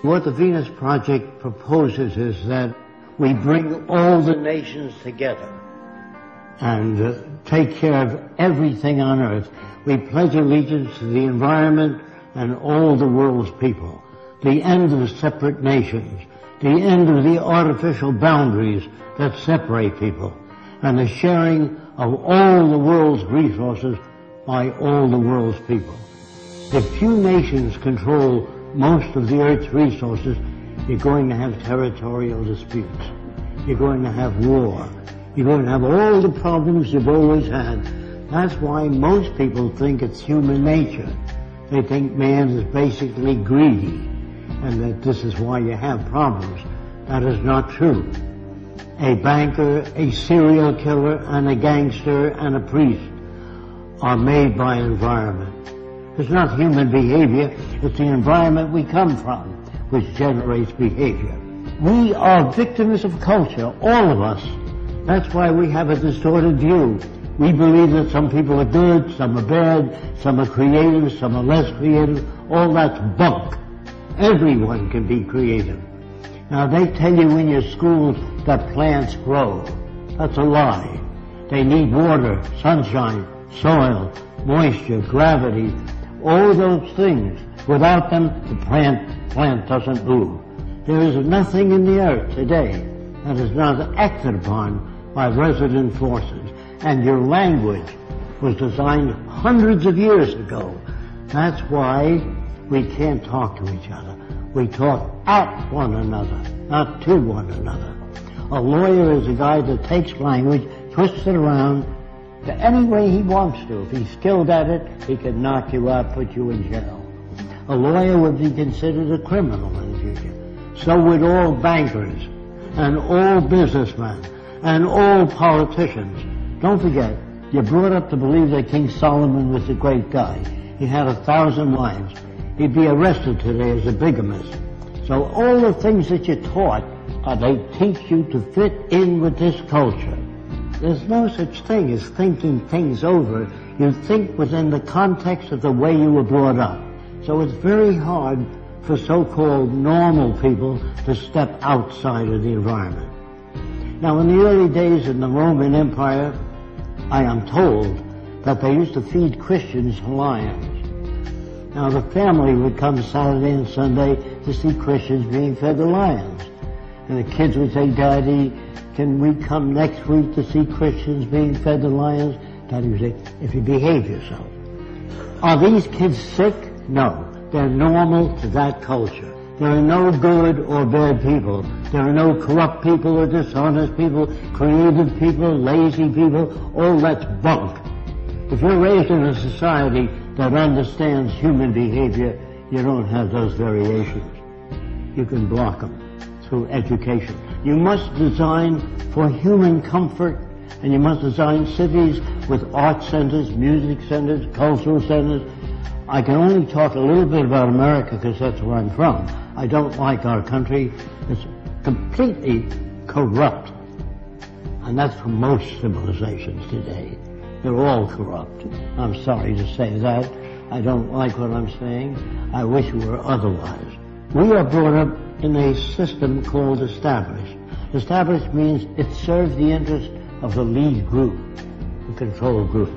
What the Venus Project proposes is that we bring all the nations together and take care of everything on earth. We pledge allegiance to the environment and all the world's people. The end of separate nations. The end of the artificial boundaries that separate people. And the sharing of all the world's resources by all the world's people. If few nations control most of the earth's resources, you're going to have territorial disputes. You're going to have war. You're going to have all the problems you've always had. That's why most people think it's human nature. They think man is basically greedy, and that this is why you have problems. That is not true. A banker, a serial killer, and a gangster, and a priest are made by environment. It's not human behavior, it's the environment we come from which generates behavior. We are victims of culture, all of us. That's why we have a distorted view. We believe that some people are good, some are bad, some are creative, some are less creative. All that's bunk. Everyone can be creative. Now they tell you in your schools that plants grow. That's a lie. They need water, sunshine, soil, moisture, gravity, all those things. Without them, the plant doesn't move. There is nothing in the earth today that is not acted upon by resident forces. And your language was designed hundreds of years ago. That's why we can't talk to each other. We talk at one another, not to one another. A lawyer is a guy that takes language, twists it around to any way he wants to. If he's skilled at it, he can knock you out, put you in jail. A lawyer would be considered a criminal in the future. So would all bankers, and all businessmen, and all politicians. Don't forget, you're brought up to believe that King Solomon was a great guy. He had 1,000 wives. He'd be arrested today as a bigamist. So all the things that you're taught, they teach you to fit in with this culture. There's no such thing as thinking things over. You think within the context of the way you were brought up. So it's very hard for so-called normal people to step outside of the environment. Now, in the early days in the Roman Empire, I am told that they used to feed Christians lions. Now, the family would come Saturday and Sunday to see Christians being fed to lions. And the kids would say, Daddy, can we come next week to see Christians being fed to lions? Daddy would say, if you behave yourself. Are these kids sick? No. They're normal to that culture. There are no good or bad people. There are no corrupt people or dishonest people, creative people, lazy people. All that's bunk. If you're raised in a society that understands human behavior, you don't have those variations. You can block them through education. You must design for human comfort, and you must design cities with art centers, music centers, cultural centers. I can only talk a little bit about America because that's where I'm from. I don't like our country. It's completely corrupt. And that's for most civilizations today. They're all corrupt. I'm sorry to say that. I don't like what I'm saying. I wish it were otherwise. We are brought up in a system called established. Established means it serves the interest of the lead group, the control group.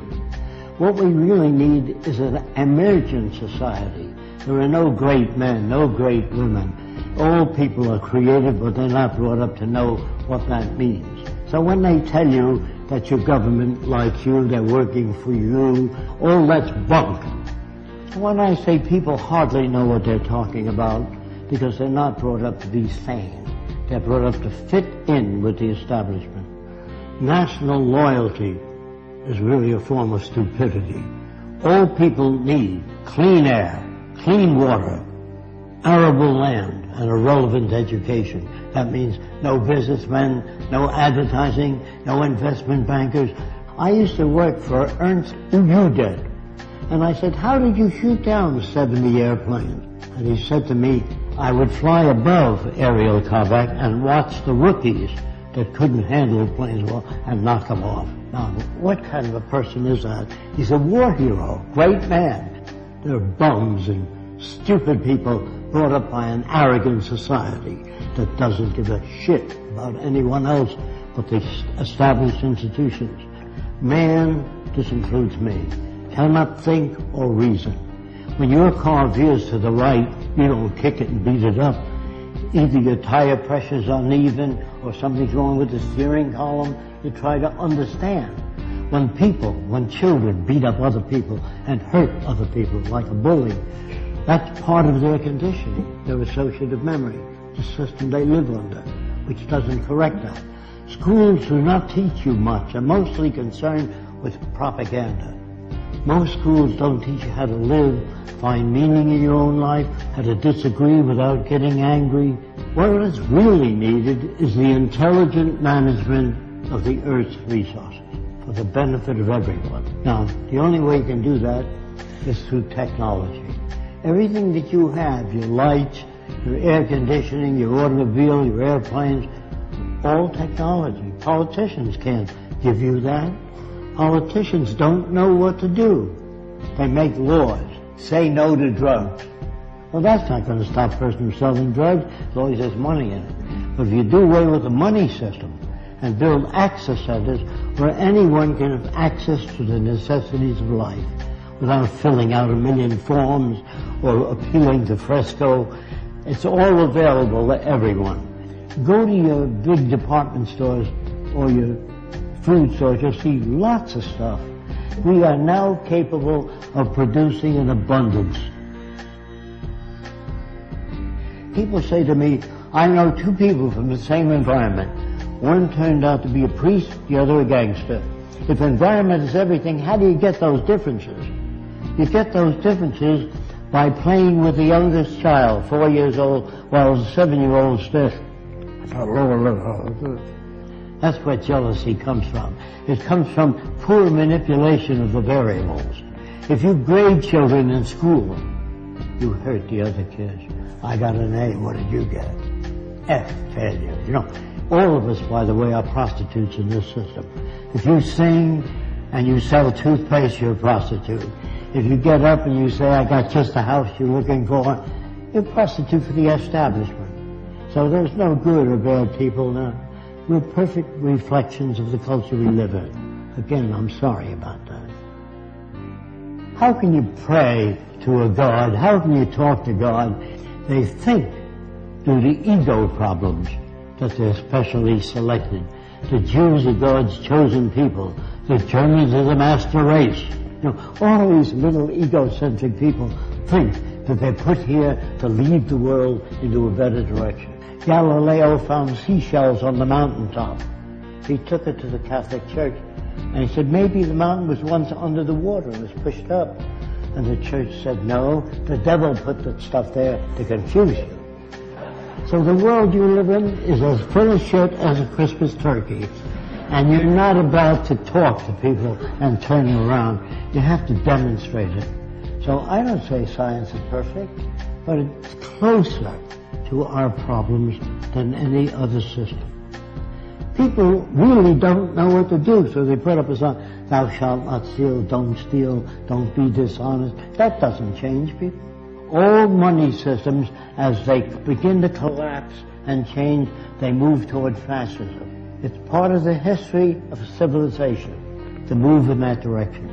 What we really need is an emergent society. There are no great men, no great women. All people are creative, but they're not brought up to know what that means. So when they tell you that your government likes you, they're working for you, all that's bunk. So when I say people hardly know what they're talking about, because they're not brought up to be sane. They're brought up to fit in with the establishment. National loyalty is really a form of stupidity. All people need clean air, clean water, arable land, and a relevant education. That means no businessmen, no advertising, no investment bankers. I used to work for Ernst Udet, and I said, how did you shoot down 70 airplanes? And he said to me, I would fly above aerial combat and watch the rookies that couldn't handle planes well and knock them off. Now, what kind of a person is that? He's a war hero, great man. They're bums and stupid people brought up by an arrogant society that doesn't give a shit about anyone else but the established institutions. Man, this includes me, cannot think or reason. When your car veers to the right, you don't kick it and beat it up. Either your tire pressure's uneven or something's wrong with the steering column. You try to understand. When children beat up other people and hurt other people like a bully, that's part of their conditioning, their associative memory, the system they live under, which doesn't correct that. Schools do not teach you much. They're mostly concerned with propaganda. Most schools don't teach you how to live, find meaning in your own life, how to disagree without getting angry. What is really needed is the intelligent management of the Earth's resources for the benefit of everyone. Now, the only way you can do that is through technology. Everything that you have, your lights, your air conditioning, your automobile, your airplanes, all technology. Politicians can't give you that. Politicians don't know what to do. They make laws. Say no to drugs. Well, that's not going to stop a person from selling drugs as long as there's money in it. But if you do away with the money system and build access centers where anyone can have access to the necessities of life without filling out 1 million forms or appealing to fresco, it's all available to everyone. Go to your big department stores or your food stores, you'll see lots of stuff. We are now capable of producing in abundance. People say to me, I know two people from the same environment. One turned out to be a priest, the other a gangster. If environment is everything, how do you get those differences? You get those differences by playing with the youngest child, 4 years old, while the 7-year-old stiff. That's where jealousy comes from. It comes from poor manipulation of the variables. If you grade children in school, you hurt the other kids. I got an A, what did you get? F, failure. You know, all of us, by the way, are prostitutes in this system. If you sing and you sell toothpaste, you're a prostitute. If you get up and you say, I got just the house you're looking for, you're a prostitute for the establishment. So there's no good or bad people now. We're perfect reflections of the culture we live in. Again, I'm sorry about that. How can you pray to a God? How can you talk to God? They think, due to ego problems, that they're specially selected. The Jews are God's chosen people. The Germans are the master race. You know, all these little egocentric people think that they're put here to lead the world into a better direction. Galileo found seashells on the mountaintop. He took it to the Catholic Church, and he said, maybe the mountain was once under the water and was pushed up. And the church said, no, the devil put that stuff there to confuse you. So the world you live in is as full of shit as a Christmas turkey. And you're not about to talk to people and turn them around. You have to demonstrate it. So I don't say science is perfect, but it's closer to our problems than any other system. People really don't know what to do, so they put up a sign, thou shalt not steal, don't be dishonest. That doesn't change people. All money systems, as they begin to collapse and change, they move toward fascism. It's part of the history of civilization to move in that direction.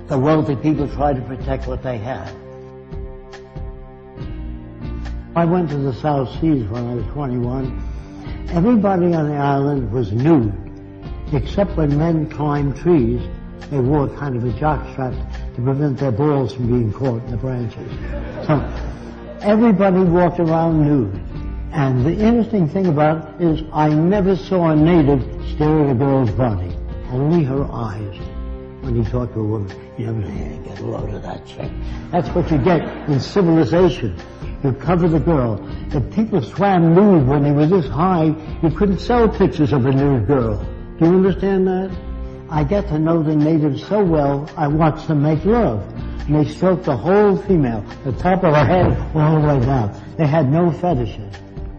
The wealthy people try to protect what they have. I went to the South Seas when I was 21. Everybody on the island was nude, except when men climbed trees. They wore kind of a jockstrap to prevent their balls from being caught in the branches. So everybody walked around nude. And the interesting thing about it is I never saw a native stare at a girl's body, only her eyes. When you talk to a woman, you never say, get a load of that chick. That's what you get in civilization. You cover the girl. If people swam nude when they were this high, you couldn't sell pictures of a nude girl. Do you understand that? I get to know the natives so well, I watch them make love. And they stroke the whole female, the top of her head all the way down. They had no fetishes.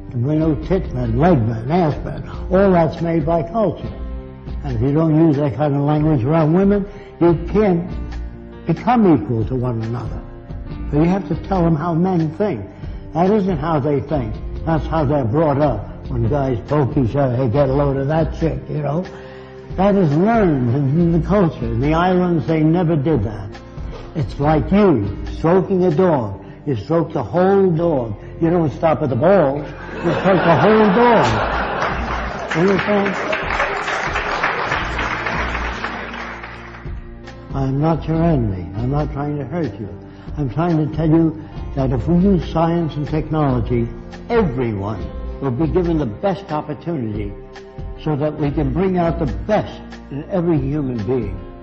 There were no tit men, leg men, ass men. All that's made by culture. And if you don't use that kind of language around women, you can't become equal to one another. So you have to tell them how men think. That isn't how they think. That's how they're brought up. When guys poke each other, hey, get a load of that chick, you know. That is learned in the culture. In the islands, they never did that. It's like you stroking a dog. You stroke the whole dog. You don't stop at the balls. You stroke the whole dog. Understand? I'm not your enemy. I'm not trying to hurt you. I'm trying to tell you that if we use science and technology, everyone will be given the best opportunity so that we can bring out the best in every human being.